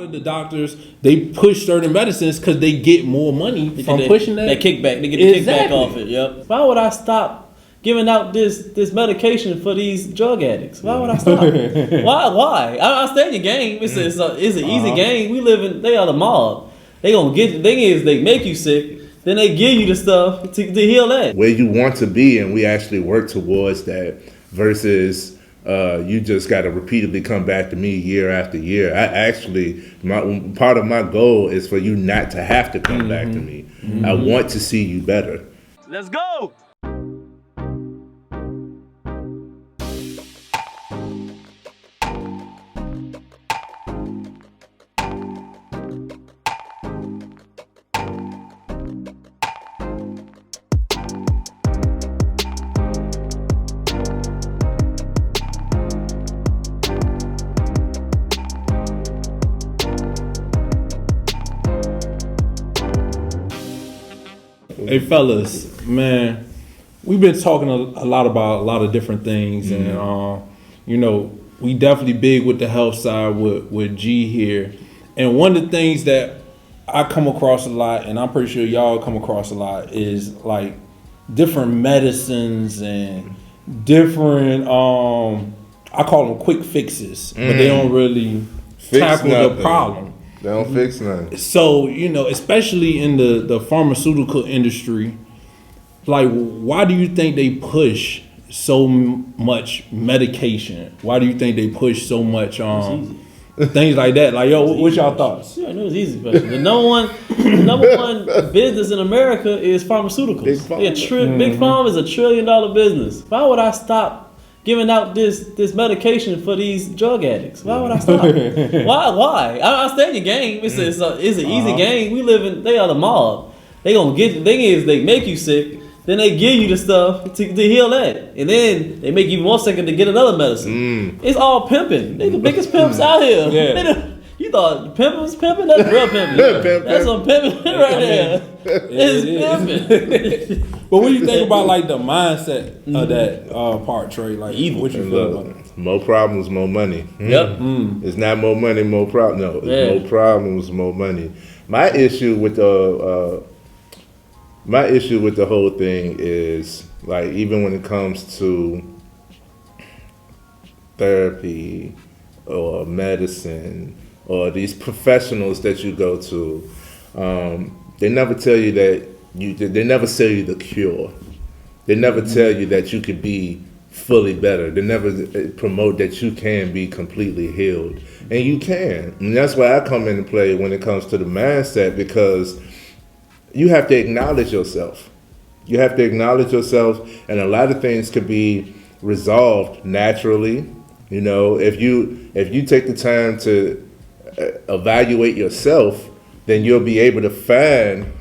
lot of the doctors, they push certain medicines because they get more money from pushing that kickback. They get the kickback off it. Yep. Why would I stop giving out this medication for these drug addicts? Why would I stop? Why? I understand your game. It's an easy game. We live in. They are the mob. They gonna get. The thing is, they make you sick. Then they give you the stuff to heal that. Where you want to be, and we actually work towards that. Versus you just got to repeatedly come back to me year after year. Part of my goal is for you not to have to come back to me. I want to see you better. Let's go. Hey fellas, man, we've been talking a lot about a lot of different things, and you know, we definitely big with the health side with G here. And one of the things that I come across a lot, and I'm pretty sure y'all come across a lot, is like different medicines and different I call them quick fixes, but they don't really tackle the problem. They don't fix nothing. So, you know, especially in the pharmaceutical industry, like, why do you think they push so much medication? Why do you think they push so much things like that? Like, yo, what's y'all thoughts? Yeah, I know it's easy, but the number one business in America is pharmaceuticals. Big Pharma. Big Pharma is $1 trillion business. Why would I stop giving out this medication for these drug addicts? Why would I stop? Why? I understand your game. It's an easy game. We live in. They are the mob. They gonna get. The thing is, they make you sick. Then they give you the stuff to heal that, and then they make you more sick to get another medicine. It's all pimping. They the biggest pimps out here. Yeah. You thought pimping was pimping? That's real pimping. That's some pimping right there. It's pimping. But what do you think about like the mindset of that part, Trey? Like, what you feel about it? More problems, more money. Yep. It's not more money, more problems. No, it's more problems, more money. My issue with the whole thing is, like, even when it comes to therapy or medicine or these professionals that you go to, they never tell you that they never sell you the cure. They never tell you that you could be fully better. They never promote that you can be completely healed. And you can. And that's why I come into play when it comes to the mindset, because you have to acknowledge yourself. You have to acknowledge yourself, and a lot of things could be resolved naturally. You know, if you take the time to evaluate yourself, then you'll be able to find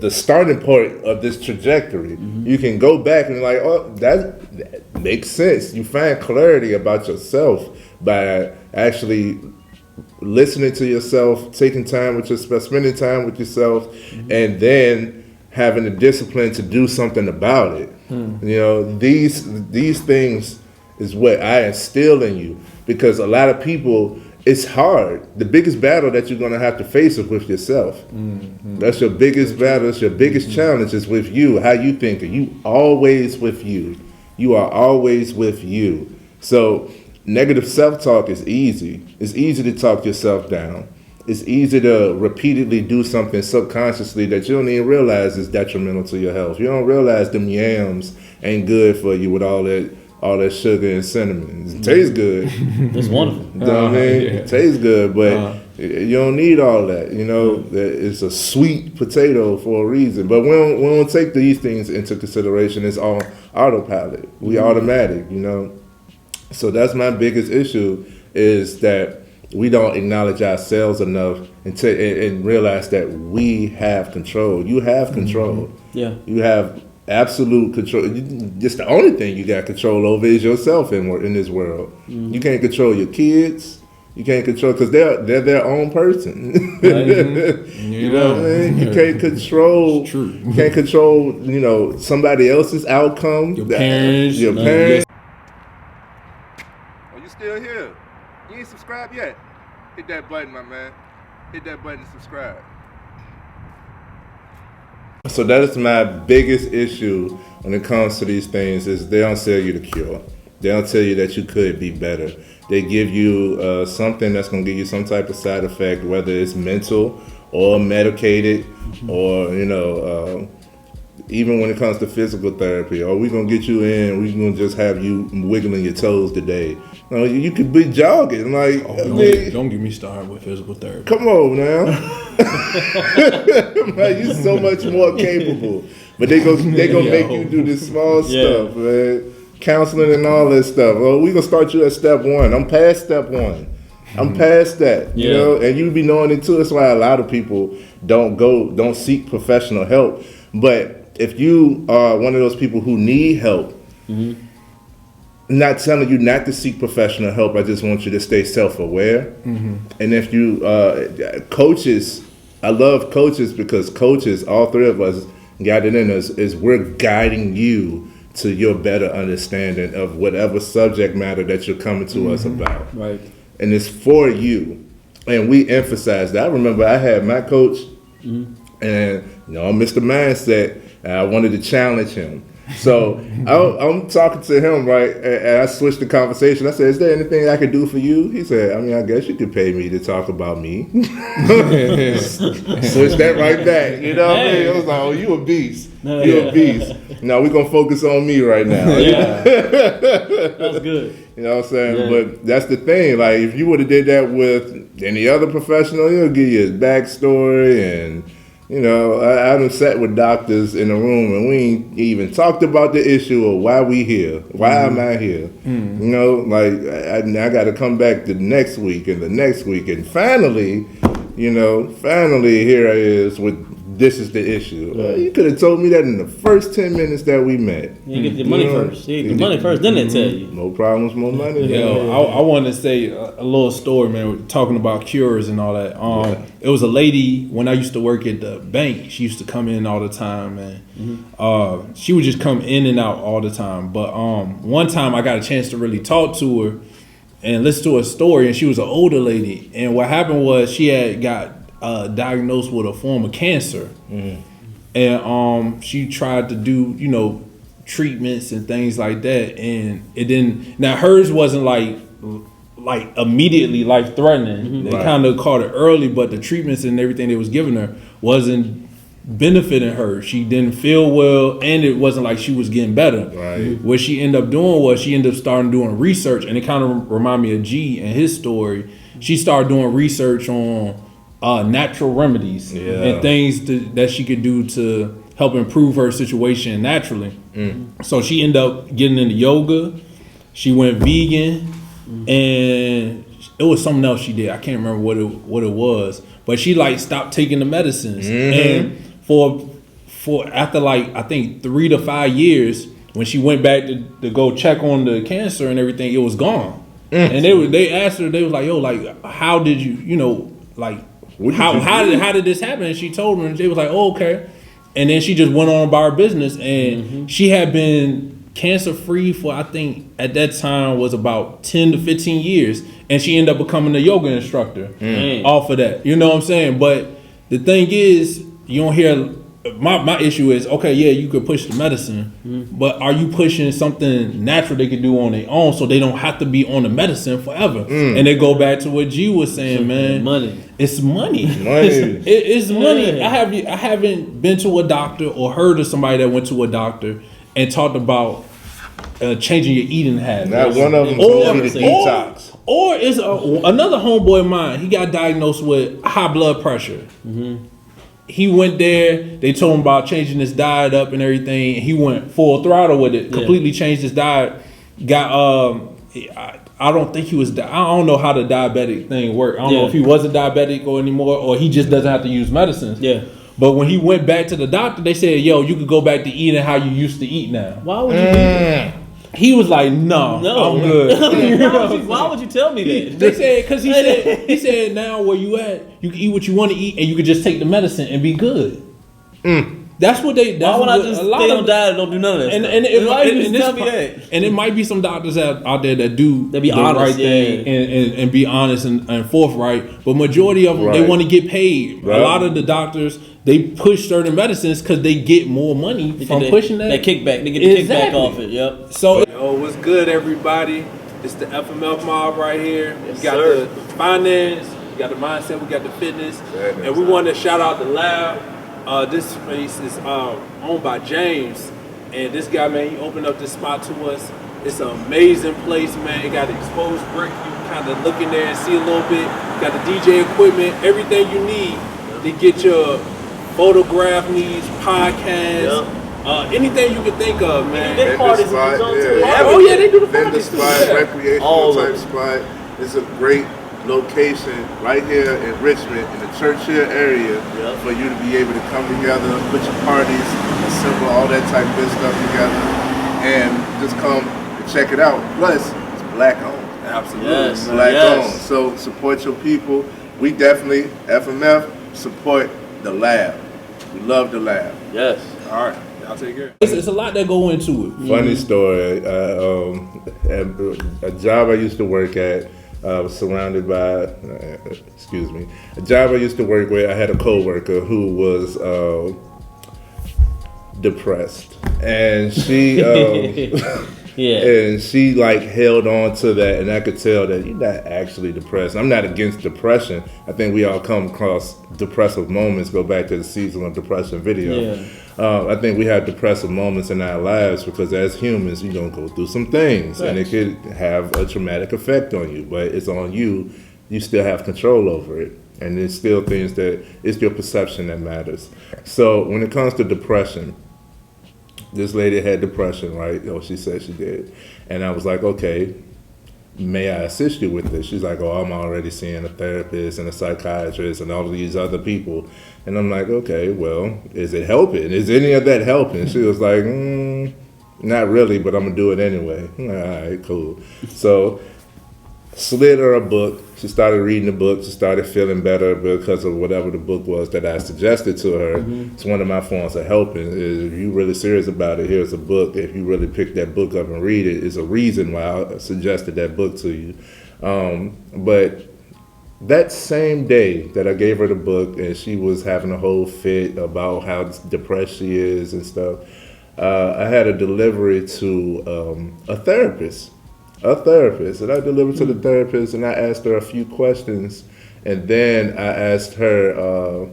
the starting point of this trajectory. You can go back and like, oh, that makes sense. You find clarity about yourself by actually listening to yourself, taking time with yourself, spending time with yourself, and then having the discipline to do something about it. You know, these things is what I instill in you, because a lot of people, it's hard. The biggest battle that you're gonna have to face is with yourself. That's your biggest battle. That's your biggest challenge is with you. How you think? You always with you. You are always with you. So negative self-talk is easy. It's easy to talk yourself down. It's easy to repeatedly do something subconsciously that you don't even realize is detrimental to your health. You don't realize them yams ain't good for you with all that sugar and cinnamon. It tastes good. It's wonderful. You know what I mean? It tastes good, but you don't need all that. You know, it's a sweet potato for a reason. But we don't take these things into consideration. It's all autopilot. We automatic, you know. So that's my biggest issue, is that we don't acknowledge ourselves enough and realize that we have control. You have control. Yeah. You have absolute control. Just the only thing you got control over is yourself in this world. You can't control your kids. You can't control, because they're their own person. You know what I mean? You can't control. You can't control. You know, somebody else's outcome. Your parents. Your parents. Are you still here? You ain't subscribed yet. Hit that button, my man. Hit that button and subscribe. So that is my biggest issue when it comes to these things is they don't sell you the cure. They don't tell you that you could be better. They give you something that's going to give you some type of side effect, whether it's mental or medicated, or, you know, even when it comes to physical therapy, or we're going to get you in, we're going to just have you wiggling your toes today. You could be jogging. Like, don't get me started with physical therapy. Come on now. Man, you're so much more capable. But they gonna make you do this small stuff, man. Counseling and all that stuff. Oh, we gonna start you at step 1. I'm past step 1. I'm past that. You know, and you be knowing it too. That's why a lot of people don't seek professional help. But if you are one of those people who need help, not telling you not to seek professional help. I just want you to stay self-aware. And if you coaches, I love coaches because coaches, all three of us got it in us, is we're guiding you to your better understanding of whatever subject matter that you're coming to us about. Right. And it's for you. And we emphasize that. I remember I had my coach, and Mr. Mindset, I wanted to challenge him. So I'm talking to him, right, and I switched the conversation. I said, is there anything I could do for you? He said, I mean, I guess you could pay me to talk about me. Switch that right back. You know what I mean? I was like, oh, you a beast. You a beast. Now we're going to focus on me right now. That's good. You know what I'm saying? But that's the thing. Like, if you would have did that with any other professional, he'll give you his backstory and... You know, I done sat with doctors in the room and we ain't even talked about the issue of why we here. Why am I here? You know, like I got to come back the next week and the next week. And finally here I is with this is the issue. You could have told me that in the first 10 minutes that we met. You get the money first. You get the money first, then they tell you. No problems, more money. I want to say a little story, man, talking about cures and all that. It was a lady, when I used to work at the bank, she used to come in all the time, man. She would just come in and out all the time. But one time I got a chance to really talk to her and listen to her story, and she was an older lady. And what happened was she had got diagnosed with a form of cancer, and she tried to do treatments and things like that, and it didn't. Now hers wasn't like immediately life threatening. They kind of caught it early, but the treatments and everything they was giving her wasn't benefiting her. She didn't feel well, and it wasn't like she was getting better. What she ended up doing was she ended up starting doing research, and it kind of reminded me of G and his story. She started doing research on natural remedies and things that she could do to help improve her situation naturally. So she ended up getting into yoga. She went vegan, and it was something else she did. I can't remember what it was, but she stopped taking the medicines. And for after I think 3 to 5 years, when she went back to go check on the cancer and everything, it was gone. And they asked her, they was like, yo, how did you how did this happen? And she told them, and they was like, oh, okay. And then she just went on about her business, and she had been cancer free for, I think at that time was about 10 to 15 years, and she ended up becoming a yoga instructor off of that. You know what I'm saying? But the thing is, you don't hear. My issue is, okay, yeah, you could push the medicine, but are you pushing something natural they can do on their own so they don't have to be on the medicine forever? And they go back to what G was saying, man. Money. It's money. It's money. I haven't been to a doctor or heard of somebody that went to a doctor and talked about changing your eating habits. Not one of them told me to detox. Or it's another homeboy of mine. He got diagnosed with high blood pressure. He went there. They told him about changing his diet up and everything. He went full throttle with it. Completely changed his diet. Got I don't think he was. I don't know how the diabetic thing worked. I don't know if he wasn't diabetic or anymore, or he just doesn't have to use medicines. But when he went back to the doctor, they said, "Yo, you could go back to eating how you used to eat now." Why would you do that? He was like, "No, I'm good." Why would you tell me that? They said because he said now where you at, you can eat what you want to eat, and you could just take the medicine and be good. That's what they. That's Why would I what just a lot stay of on diet and don't do none of that and stuff? and it, Why and, you just and, this tell me part- that? and it might be some doctors out there that do They be the honest, right thing and be honest and forthright, but majority of them they Right. want to get paid. Right. A lot of the doctors they push certain medicines because they get more money from pushing that. That kickback. They get the Exactly. kickback off it. Yep. So, yo, what's good, everybody? It's the FMF mob right here. Yes, we got sir. the finance, we got the mindset, we got the fitness, Sadness. and we want to shout out the lab. This space is owned by James, and this guy, man, he opened up this spot to us. It's an amazing place, man. It got exposed brick. You kind of look in there and see a little bit. Got the DJ equipment, everything you need to get your photograph needs, podcast, anything you can think of, man. Big parties in the zone too. Oh yeah, they do the Vendor parties too. spot, Yeah. recreational All of type it. spot. It's a great location right here in Richmond, in the Churchill area, for you to be able to come together, put your parties, assemble all that type of good stuff together, and just come and check it out. Plus, it's black owned. Absolutely. Yes. man. Black Yes. owned. So support your people. We definitely, FMF, support the lab. We love the lab. Yes. All right, y'all take care. It's a lot that go into it. Funny story. At a job I used to work at, I was surrounded by, a job I used to work with. I had a coworker who was depressed, and she, and she like held on to that, and I could tell that you're not actually depressed. I'm not against depression. I think we all come across depressive moments. Go back to the seasonal depression video. Yeah. I think we have depressive moments in our lives because as humans, you're going to go through some things and it could have a traumatic effect on you, but it's on you. You still have control over it. And it's still things that, it's your perception that matters. So when it comes to depression, this lady had depression, right? Oh, she said she did. And I was like, okay, may I assist you with this? She's like, oh, I'm already seeing a therapist and a psychiatrist and all of these other people. And I'm like, okay, well, is it helping? Is any of that helping? She was like, not really, but I'm going to do it anyway. All right, cool. So slid her a book. She started reading the book. She started feeling better because of whatever the book was that I suggested to her. Mm-hmm. It's one of my forms of helping. If you're really serious about it, here's a book. If you really pick that book up and read it, it's a reason why I suggested that book to you. But that same day that I gave her the book and she was having a whole fit about how depressed she is and stuff, I had a delivery to a therapist. And I delivered to the therapist and I asked her a few questions, and then I asked her,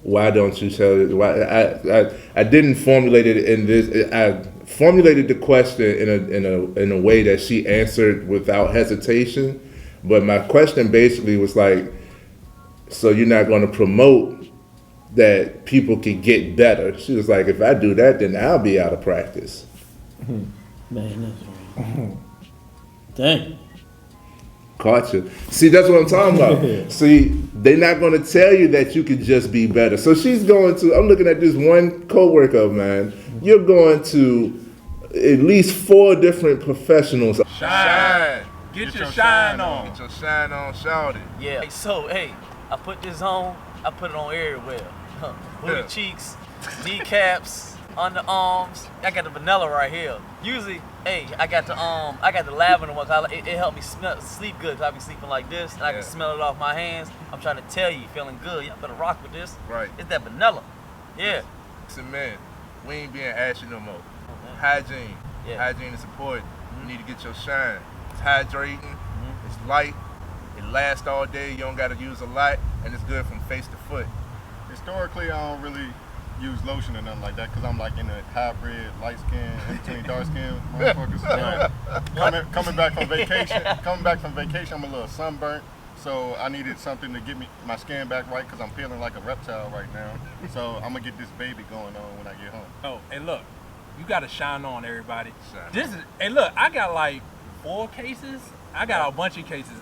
why don't you tell it? Why I didn't formulate it in this. I formulated the question in a way that she answered without hesitation. But my question basically was like, so you're not going to promote that people can get better? She was like, if I do that, then I'll be out of practice. Man, that's right. Dang. Caught you. See, that's what I'm talking about. See, they're not going to tell you that you can just be better. So she's going to, I'm looking at this one coworker of mine. You're going to at least 4 different professionals. Shine. Get your shine on. Get your shine on, shout it. Yeah. So, hey, I put this on. I put it on everywhere. Booty cheeks, kneecaps, underarms. I got the vanilla right here. Usually, hey, I got the lavender ones. It helped me sleep good. 'Cause I be sleeping like this, and I can smell it off my hands. I'm trying to tell you, feeling good. Y'all better rock with this. Right. It's that vanilla. Yeah. Listen, man, we ain't being ashy no more. Hygiene. Yeah. Hygiene is important. You need to get your shine. It's hydrating. It's light. It lasts all day. You don't got to use a lot, and it's good from face to foot. Historically, I don't really use lotion or nothing like that because I'm like in a hybrid, light skin, in between dark skin motherfuckers. Coming back from vacation, I'm a little sunburnt. So I needed something to get my skin back right because I'm feeling like a reptile right now. So I'm gonna get this baby going on when I get home. Oh, and look, you gotta shine on, everybody. Hey, look, I got like 4 cases. I got a bunch of cases.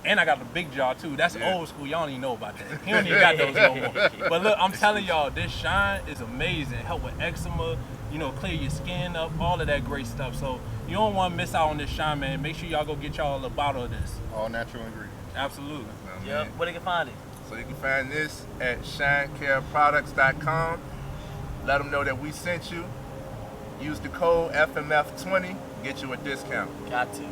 And I got the big jar too. That's old school. Y'all don't even know about that. He don't even got those no more. But look, I'm telling y'all, this shine is amazing. Help with eczema, clear your skin up, all of that great stuff. So you don't want to miss out on this shine, man. Make sure y'all go get y'all a bottle of this. All natural ingredients. Absolutely. Yeah. Where they can find it? So you can find this at shinecareproducts.com. Let them know that we sent you. Use the code FMF20, get you a discount. Got to.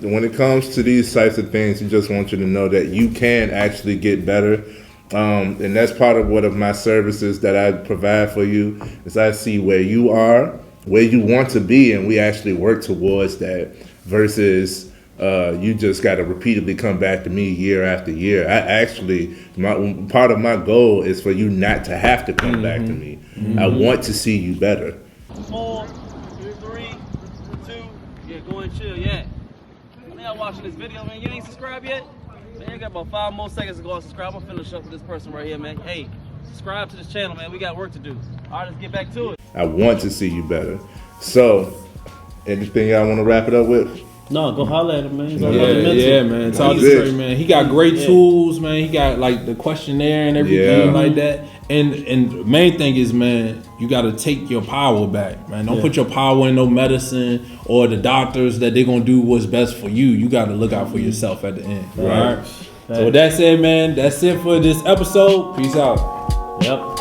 When it comes to these types of things, you just want you to know that you can actually get better. And that's part of one of my services that I provide for you is I see where you are, where you want to be, and we actually work towards that versus you just got to repeatedly come back to me year after year. I actually, part of my goal is for you not to have to come back to me. I want to see you better. 4, 3, 2, yeah, go and chill, yeah. Y'all watching this video, man. You ain't subscribed yet? Man, you got about 5 more seconds to go and subscribe. I'm finna up with this person right here, man. Hey, subscribe to this channel, man. We got work to do. All right, let's get back to it. I want to see you better. So, anything y'all want to wrap it up with? No, go holler at him, man. Yeah, man. Talk to Trey, man. He got great tools, man. He got like the questionnaire and everything like that. And the main thing is, man, you got to take your power back, man. Don't put your power in no medicine or the doctors that they're going to do what's best for you. You got to look out for yourself at the end. All right. So with that said, man, that's it for this episode. Peace out. Yep.